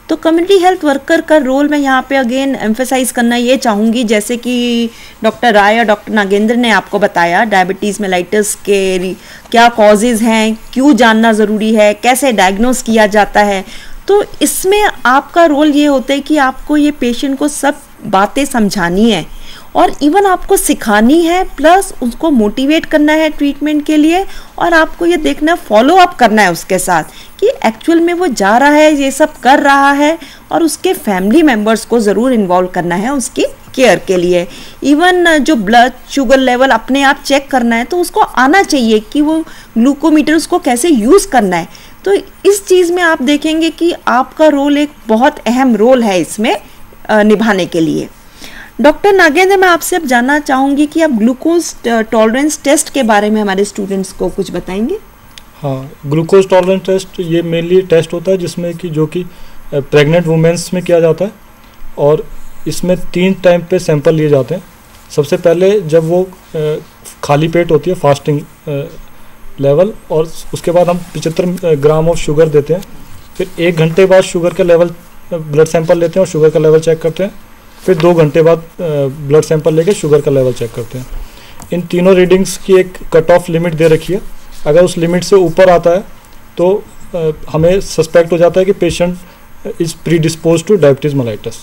तो कम्युनिटी हेल्थ वर्कर का रोल मैं यहाँ पे अगेन एम्फेसाइज करना ये चाहूँगी। जैसे कि डॉक्टर राय और डॉक्टर नागेंद्र ने आपको बताया डायबिटीज़ मेलाइटस के क्या कॉजेज़ हैं, क्यों जानना ज़रूरी है, कैसे डायग्नोस किया जाता है, तो इसमें आपका रोल ये होता है कि आपको ये पेशेंट को सब बातें समझानी है और इवन आपको सिखानी है, प्लस उसको मोटिवेट करना है ट्रीटमेंट के लिए, और आपको ये देखना, फॉलो अप करना है उसके साथ कि एक्चुअल में वो जा रहा है, ये सब कर रहा है, और उसके फैमिली मेम्बर्स को ज़रूर इन्वॉल्व करना है उसकी केयर के लिए। इवन जो ब्लड शुगर लेवल अपने आप चेक करना है तो उसको आना चाहिए कि वो ग्लूकोमीटर उसको कैसे यूज़ करना है। तो इस चीज़ में आप देखेंगे कि आपका रोल एक बहुत अहम रोल है इसमें निभाने के लिए। डॉक्टर नागेंद्र, मैं आपसे अब जानना चाहूँगी कि आप ग्लूकोज टॉलरेंस टेस्ट के बारे में हमारे स्टूडेंट्स को कुछ बताएंगे? हाँ, ग्लूकोज टॉलरेंस टेस्ट ये मेनली टेस्ट होता है जिसमें कि जो कि प्रेग्नेंट वुमेन्स में किया जाता है, और इसमें 3 टाइम पे सैंपल लिए जाते हैं। सबसे पहले जब वो खाली पेट होती है, फास्टिंग लेवल, और उसके बाद हम 75 ग्राम ऑफ शुगर देते हैं। फिर 1 घंटे बाद शुगर का लेवल ब्लड सैंपल लेते हैं और शुगर का लेवल चेक करते हैं। फिर 2 घंटे बाद ब्लड सैंपल लेके शुगर का लेवल चेक करते हैं। इन तीनों रीडिंग्स की एक कट ऑफ लिमिट दे रखी है। अगर उस लिमिट से ऊपर आता है तो हमें सस्पेक्ट हो जाता है कि patient is predispose to diabetes mellitus.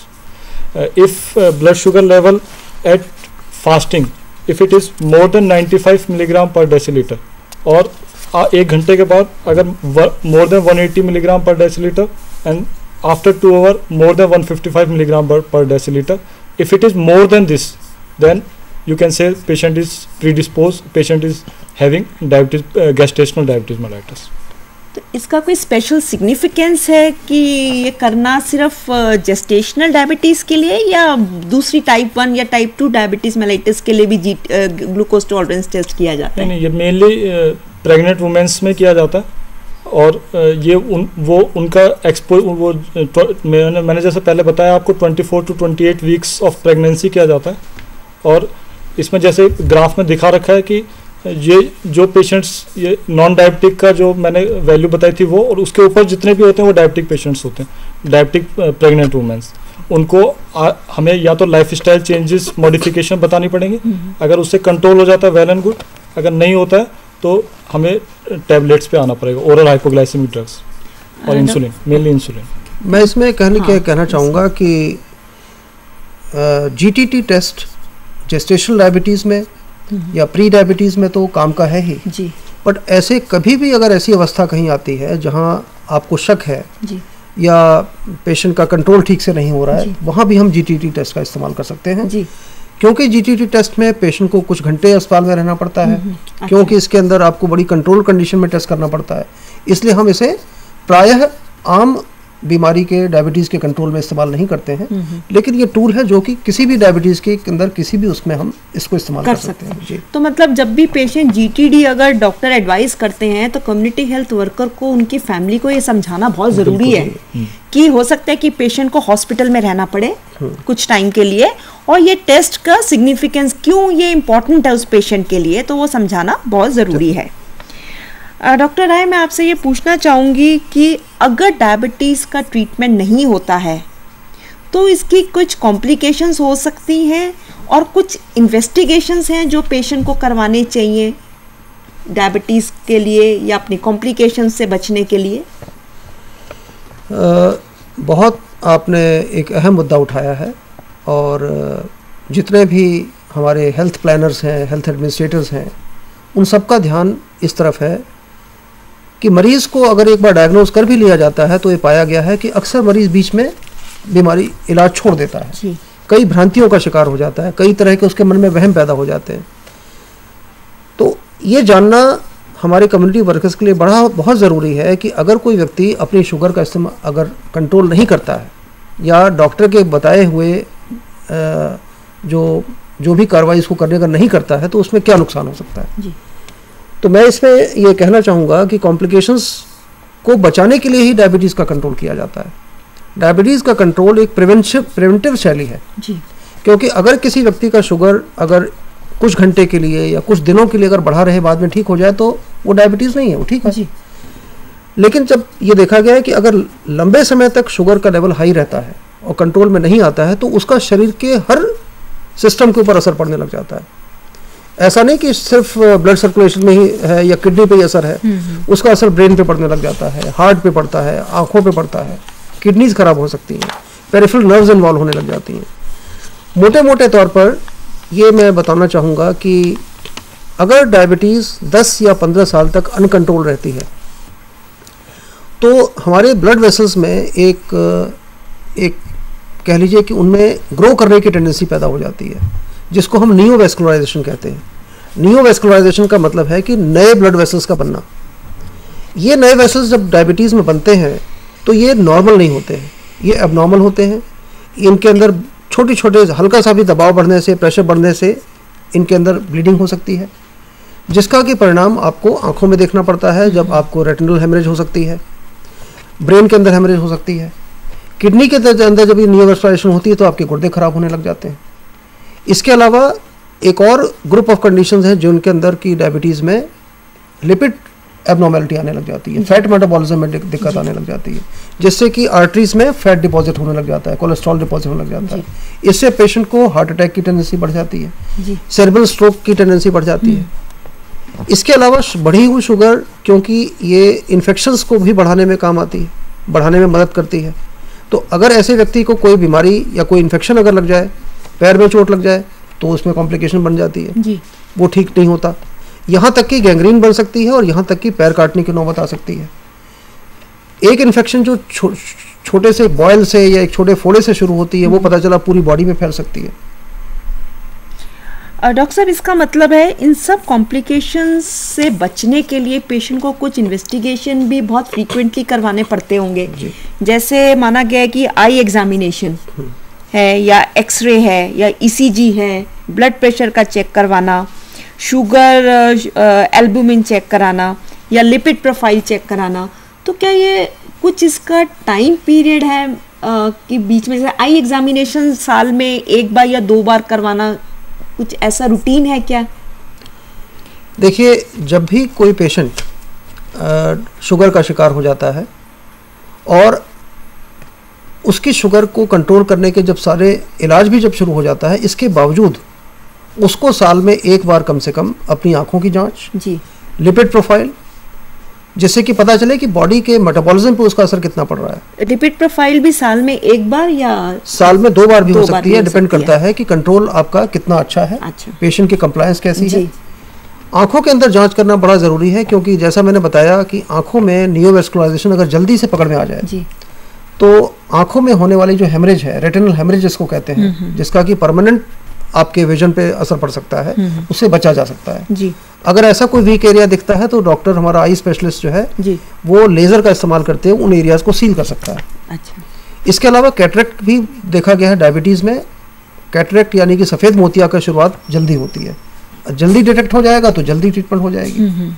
If blood sugar level at fasting, if it is more than 95 milligram per decilitre, और 1 घंटे के बाद अगर more than 180 milligram per decilitre, and after 2 hours more than 155 milligram per deciliter. If it is more than this, then you can say patient is predisposed, patient is having diabetes, gestational diabetes mellitus. तो इसका कोई special significance है कि ये करना सिर्फ gestational diabetes के लिए या दूसरी टाइप 1 या टाइप 2 डायबिटीज़ मेलाइटिस के लिए भी ग्लूकोज टॉलरेंस टेस्ट किया जाता है? नहीं, ये मेनली प्रेग्नेंट वुमेन्स में किया जाता है और ये उनका मैंने जैसे पहले बताया आपको 24 to 28 वीक्स ऑफ प्रेगनेंसी किया जाता है। और इसमें जैसे ग्राफ में दिखा रखा है कि ये जो पेशेंट्स ये नॉन डायबिटिक का जो मैंने वैल्यू बताई थी वो, और उसके ऊपर जितने भी होते हैं वो डायबिटिक पेशेंट्स होते हैं, डायबिटिक प्रेग्नेंट वुमेन्स। उनको हमें या तो लाइफस्टाइल चेंजेस मॉडिफिकेशन बतानी पड़ेंगी, अगर उससे कंट्रोल हो जाता है वेल एंड गुड, अगर नहीं होता है तो हमें टैबलेट्स पे आना पड़ेगा, ओरल हाइपोग्लाइसेमिक ड्रग्स और इंसुलिन, मेनली इंसुलिन। मैं इसमें कहना चाहूँगा कि जीटीटी टेस्ट जेस्टेशनल डायबिटीज़ में या प्री डायबिटीज़ में तो काम का है ही जी, बट ऐसे कभी भी अगर ऐसी अवस्था कहीं आती है जहाँ आपको शक है जी, या पेशेंट का कंट्रोल ठीक से नहीं हो रहा है, वहाँ भी हम जीटीटी टेस्ट का इस्तेमाल कर सकते हैं जी। क्योंकि जीटीटी टेस्ट में पेशेंट को कुछ घंटे अस्पताल में रहना पड़ता है, क्योंकि इसके अंदर आपको बड़ी कंट्रोल कंडीशन में टेस्ट करना पड़ता है, इसलिए हम इसे प्रायः आम बीमारी के डायबिटीज़ के कंट्रोल में इस्तेमाल नहीं करते हैं, लेकिन ये टूल है जो कि किसी भी डायबिटीज़ के अंदर किसी भी उसमें हम इसको इस्तेमाल कर सकते हैं जी। तो मतलब जब भी पेशेंट जीटीडी अगर डॉक्टर एडवाइस करते हैं तो कम्युनिटी हेल्थ वर्कर को उनकी फैमिली को ये समझाना बहुत ज़रूरी है कि हो सकता है कि पेशेंट को हॉस्पिटल में रहना पड़े कुछ टाइम के लिए, और ये टेस्ट का सिग्निफिकेंस क्यों ये इम्पोर्टेंट है उस पेशेंट के लिए, तो वो समझाना बहुत ज़रूरी है। डॉक्टर राय, मैं आपसे ये पूछना चाहूँगी कि अगर डायबिटीज़ का ट्रीटमेंट नहीं होता है तो इसकी कुछ कॉम्प्लिकेशंस हो सकती हैं और कुछ इन्वेस्टिगेशंस हैं जो पेशेंट को करवाने चाहिए डायबिटीज़ के लिए या अपनी कॉम्प्लिकेशंस से बचने के लिए? बहुत आपने एक अहम मुद्दा उठाया है, और जितने भी हमारे हेल्थ प्लानर्स हैं, हेल्थ एडमिनिस्ट्रेटर्स हैं, उन सबका ध्यान इस तरफ है कि मरीज़ को अगर एक बार डायग्नोज कर भी लिया जाता है तो ये पाया गया है कि अक्सर मरीज़ बीच में बीमारी इलाज छोड़ देता है, कई भ्रांतियों का शिकार हो जाता है, कई तरह के उसके मन में वहम पैदा हो जाते हैं। तो ये जानना हमारे कम्युनिटी वर्कर्स के लिए बहुत ज़रूरी है कि अगर कोई व्यक्ति अपनी शुगर का इस्तेमाल अगर कंट्रोल नहीं करता है या डॉक्टर के बताए हुए जो भी कार्रवाई इसको करने का नहीं करता है तो उसमें क्या नुकसान हो सकता है जी। तो मैं इसमें ये कहना चाहूँगा कि कॉम्प्लिकेशंस को बचाने के लिए ही डायबिटीज़ का कंट्रोल किया जाता है। डायबिटीज़ का कंट्रोल एक प्रिवेंटिव शैली है जी, क्योंकि अगर किसी व्यक्ति का शुगर अगर कुछ घंटे के लिए या कुछ दिनों के लिए अगर बढ़ा रहे बाद में ठीक हो जाए तो वो डायबिटीज़ नहीं है, वो ठीक है जी। लेकिन जब ये देखा गया है कि अगर लंबे समय तक शुगर का लेवल हाई रहता है और कंट्रोल में नहीं आता है तो उसका शरीर के हर सिस्टम के ऊपर असर पड़ने लग जाता है। ऐसा नहीं कि सिर्फ ब्लड सर्कुलेशन में ही है या किडनी पे ही असर है, उसका असर ब्रेन पे पड़ने लग जाता है, हार्ट पे पड़ता है, आंखों पे पड़ता है, किडनीज खराब हो सकती हैं, पेरिफेरल नर्व्स इन्वॉल्व होने लग जाती हैं। मोटे मोटे तौर पर ये मैं बताना चाहूँगा कि अगर डायबिटीज़ 10 या 15 साल तक अनकंट्रोल रहती है तो हमारे ब्लड वेसल्स में एक कह लीजिए कि उनमें ग्रो करने की टेंडेंसी पैदा हो जाती है, जिसको हम नियोवैस्कुलराइजेशन कहते हैं। नियोवैस्कुलराइजेशन का मतलब है कि नए ब्लड वेसल्स का बनना। ये नए वेसल्स जब डायबिटीज़ में बनते हैं तो ये नॉर्मल नहीं होते हैं, ये एबनॉर्मल होते हैं। इनके अंदर छोटे छोटे हल्का सा भी दबाव बढ़ने से, प्रेशर बढ़ने से इनके अंदर ब्लीडिंग हो सकती है, जिसका कि परिणाम आपको आंखों में देखना पड़ता है। जब आपको रेटिनल हेमरेज हो सकती है, ब्रेन के अंदर हेमरेज हो सकती है, किडनी के अंदर जब ये नियोवैस्कुलराइजेशन होती है तो आपके गुर्दे खराब होने लग जाते हैं। इसके अलावा एक और ग्रुप ऑफ कंडीशंस हैं जिनके अंदर की डायबिटीज़ में लिपिड एबनॉर्मेलिटी आने लग जाती है, फैट मेटाबॉलिज्म में दिक्कत आने लग जाती है, जिससे कि आर्टरीज में फैट डिपॉजिट होने लग जाता है, कोलेस्ट्रॉल डिपॉजिट होने लग जाता है। इससे पेशेंट को हार्ट अटैक की टेंडेंसी बढ़ जाती है, सेरेब्रल स्ट्रोक की टेंडेंसी बढ़ जाती है। इसके अलावा बढ़ी हुई शुगर, क्योंकि ये इन्फेक्शंस को भी बढ़ाने में काम आती है, बढ़ाने में मदद करती है। तो अगर ऐसे व्यक्ति को कोई बीमारी या कोई इन्फेक्शन अगर लग जाए, पैर में चोट लग जाए, तो उसमें कॉम्प्लिकेशन बन जाती है जी। वो ठीक नहीं होता, यहाँ तक कि गैंग्रीन बन सकती है और यहाँ तक कि पैर काटने की नौबत आ सकती है। एक इन्फेक्शन जो छोटे से बॉयल से या एक छोटे फोड़े से शुरू होती है वो पता चला पूरी बॉडी में फैल सकती है। डॉक्टर साहब, इसका मतलब है इन सब कॉम्प्लिकेशंस से बचने के लिए पेशेंट को कुछ इन्वेस्टिगेशन भी बहुत फ्रीक्वेंटली करवाने पड़ते होंगे। जैसे माना गया है कि आई एग्जामिनेशन है या एक्सरे है या ईसीजी है, ब्लड प्रेशर का चेक करवाना, शुगर एल्बुमिन चेक कराना या लिपिड प्रोफाइल चेक कराना। तो क्या ये कुछ इसका टाइम पीरियड है कि बीच में से आई एग्जामिनेशन साल में एक बार या 2 बार करवाना, कुछ ऐसा रूटीन है क्या? देखिए, जब भी कोई पेशेंट शुगर का शिकार हो जाता है और उसकी शुगर को कंट्रोल करने के जब सारे इलाज भी जब शुरू हो जाता है, इसके बावजूद उसको साल में एक बार कम से कम अपनी आँखों की जांच, जी, लिपिड प्रोफाइल, जिससे कि पता चले कि बॉडी के मेटाबॉलिज्म पे उसका असर कितना पड़ रहा है। लिपिड प्रोफाइल भी साल में एक बार या साल में 2 बार भी हो सकती है, डिपेंड करता है कि कंट्रोल आपका कितना अच्छा है, पेशेंट की कंप्लायंस कैसी है। आंखों के अंदर जांच करना बड़ा ज़रूरी है, क्योंकि जैसा मैंने बताया कि आंखों में नियोवैस्कुलराइजेशन अगर जल्दी से पकड़ में आ जाए तो आंखों में होने वाली जो हेमरेज है, रेटिनल हेमरेज जिसको कहते हैं, जिसका कि परमानेंट आपके विजन पे असर पड़ सकता है, उससे बचा जा सकता है। जी। अगर ऐसा कोई वीक एरिया दिखता है तो डॉक्टर, हमारा आई स्पेशलिस्ट जो है जी, वो लेज़र का इस्तेमाल करते हैं उन एरियाज को सील कर सकता है। अच्छा। इसके अलावा कैटरेक्ट भी देखा गया है डायबिटीज़ में। कैटरेक्ट यानी कि सफ़ेद मोतिया का शुरुआत जल्दी होती है, जल्दी डिटेक्ट हो जाएगा तो जल्दी ट्रीटमेंट हो जाएगी।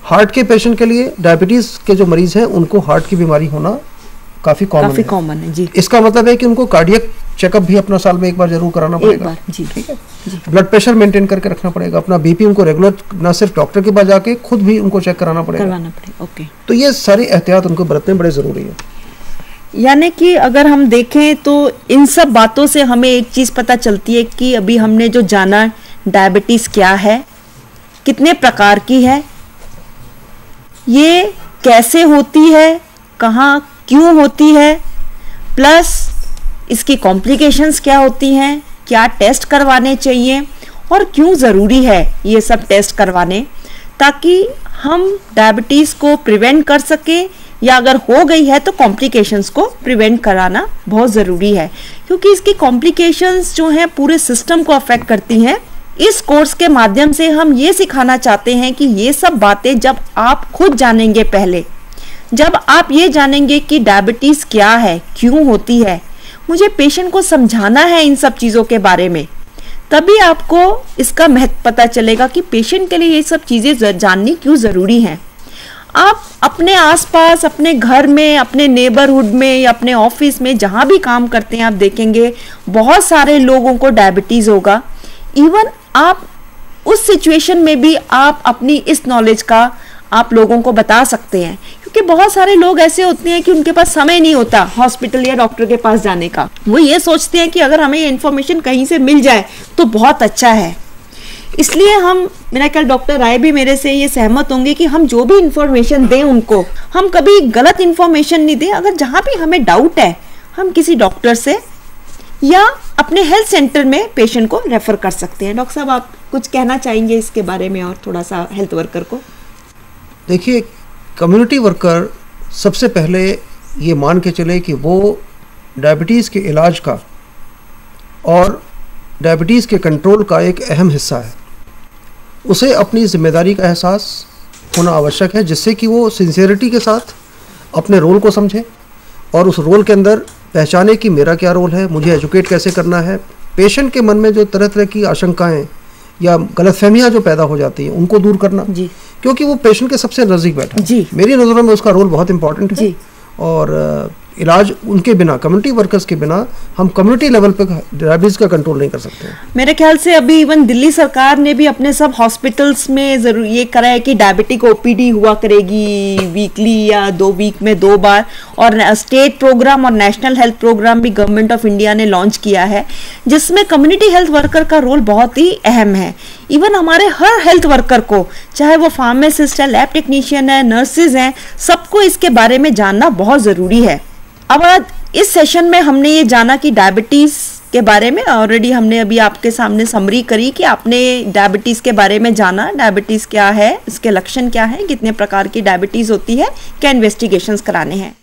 हार्ट के पेशेंट के लिए, डायबिटीज़ के जो मरीज़ हैं उनको हार्ट की बीमारी होना काफ़ी कॉमन है। जी। इसका मतलब है कि उनको कार्डियक चेकअप भी अपना साल में एक बार जरूर कराना पड़ेगा। जी। ठीक है। ब्लड प्रेशर मेंटेन करके रखना पड़ेगा, अपना बीपी उनको रेगुलर, ना सिर्फ डॉक्टर के पास जाके खुद भी उनको चेक कराना पड़ेगा। ओके। तो ये सारी एहतियात उनको बरतने बड़े ज़रूरी है। यानी कि अगर हम देखें तो इन सब बातों से हमें एक चीज़ पता चलती है कि अभी हमने जो जाना डायबिटीज़ क्या है, कितने प्रकार की है, ये कैसे होती है, कहाँ क्यों होती है, प्लस इसकी कॉम्प्लिकेशंस क्या होती हैं, क्या टेस्ट करवाने चाहिए और क्यों ज़रूरी है ये सब टेस्ट करवाने, ताकि हम डायबिटीज़ को प्रिवेंट कर सकें, या अगर हो गई है तो कॉम्प्लिकेशंस को प्रिवेंट कराना बहुत ज़रूरी है, क्योंकि इसकी कॉम्प्लिकेशंस जो हैं पूरे सिस्टम को अफेक्ट करती हैं। इस कोर्स के माध्यम से हम ये सिखाना चाहते हैं कि ये सब बातें जब आप खुद जानेंगे, पहले जब आप ये जानेंगे कि डायबिटीज़ क्या है, क्यों होती है, मुझे पेशेंट को समझाना है इन सब चीज़ों के बारे में, तभी आपको इसका महत्व पता चलेगा कि पेशेंट के लिए ये सब चीज़ें जाननी क्यों ज़रूरी हैं। आप अपने आसपास, अपने घर में, अपने नेबरहुड में या अपने ऑफिस में जहाँ भी काम करते हैं, आप देखेंगे बहुत सारे लोगों को डायबिटीज़ होगा। इवन आप उस सिचुएशन में भी आप अपनी इस नॉलेज का आप लोगों को बता सकते हैं, क्योंकि बहुत सारे लोग ऐसे होते हैं कि उनके पास समय नहीं होता हॉस्पिटल या डॉक्टर के पास जाने का। वो ये सोचते हैं कि अगर हमें ये इन्फॉर्मेशन कहीं से मिल जाए तो बहुत अच्छा है। इसलिए मेरा ख्याल डॉक्टर राय भी मेरे से ये सहमत होंगे कि हम जो भी इन्फॉर्मेशन दें उनको, हम कभी गलत इन्फॉर्मेशन नहीं दें। अगर जहाँ भी हमें डाउट है, हम किसी डॉक्टर से या अपने हेल्थ सेंटर में पेशेंट को रेफर कर सकते हैं। डॉक्टर साहब, आप कुछ कहना चाहेंगे इसके बारे में और थोड़ा सा हेल्थ वर्कर को? देखिए, कम्युनिटी वर्कर सबसे पहले ये मान के चले कि वो डायबिटीज़ के इलाज का और डायबिटीज़ के कंट्रोल का एक अहम हिस्सा है। उसे अपनी जिम्मेदारी का एहसास होना आवश्यक है, जिससे कि वो सिंसियरिटी के साथ अपने रोल को समझे और उस रोल के अंदर पहचाने कि मेरा क्या रोल है, मुझे एजुकेट कैसे करना है। पेशेंट के मन में जो तरह तरह की आशंकाएं या गलतफहमियां जो पैदा हो जाती हैं, उनको दूर करना, क्योंकि वो पेशेंट के सबसे नज़दीक बैठा है। मेरी नज़रों में उसका रोल बहुत इंपॉर्टेंट है। और इलाज उनके बिना, कम्युनिटी वर्कर्स के बिना, हम कम्युनिटी लेवल पे डायबिटीज़ का कंट्रोल नहीं कर सकते। मेरे ख्याल से अभी इवन दिल्ली सरकार ने भी अपने सब हॉस्पिटल्स में जरूर ये करा है कि डायबिटिक ओपीडी हुआ करेगी वीकली या 2 वीक में 2 बार। और स्टेट प्रोग्राम और नेशनल हेल्थ प्रोग्राम भी गवर्नमेंट ऑफ इंडिया ने लॉन्च किया है, जिसमें कम्युनिटी हेल्थ वर्कर का रोल बहुत ही अहम है। इवन हमारे हर हेल्थ वर्कर को, चाहे वो फार्मासिस्ट है, लैब टेक्नीशियन है, नर्सेज हैं, सबको इसके बारे में जानना बहुत ज़रूरी है। अब इस सेशन में हमने ये जाना कि डायबिटीज़ के बारे में ऑलरेडी हमने अभी आपके सामने समरी करी कि आपने डायबिटीज़ के बारे में जाना, डायबिटीज़ क्या है, इसके लक्षण क्या है, कितने प्रकार की डायबिटीज़ होती है, क्या इन्वेस्टिगेशंस कराने हैं।